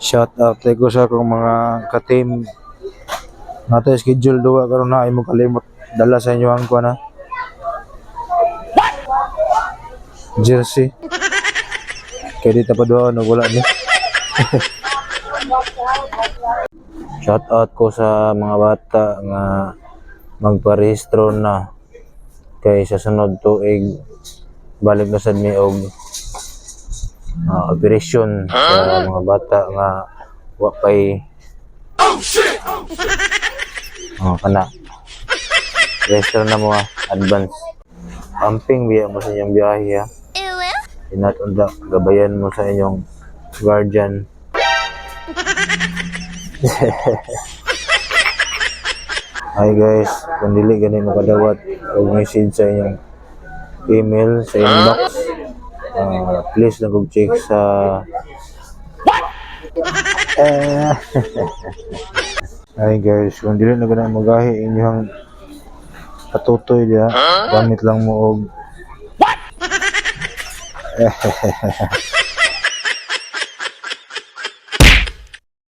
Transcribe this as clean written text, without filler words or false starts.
Shout out ko sa akong mga ka-team. Nato schedule duwa karon na ay mo kalimot dala sa inyo ang kuana. Jersey. Kaya dito pa doon wala ni. Shout out ko sa mga bata nga magparehistro na kay sa sunod tuig balik na sad mi og operasyon sa mga bata nga wa pay kana rehistro na mo advance amping biya mo sa inyong biyahe ha. Inatunda gabayan mo sa inyong guardian. Hi guys, kung dili gani makadawat og message sa inyong email sa inbox, please lang kog check sa Hi guys, kung dili na gani magahi inyong patutoy dia, gamit lang mo og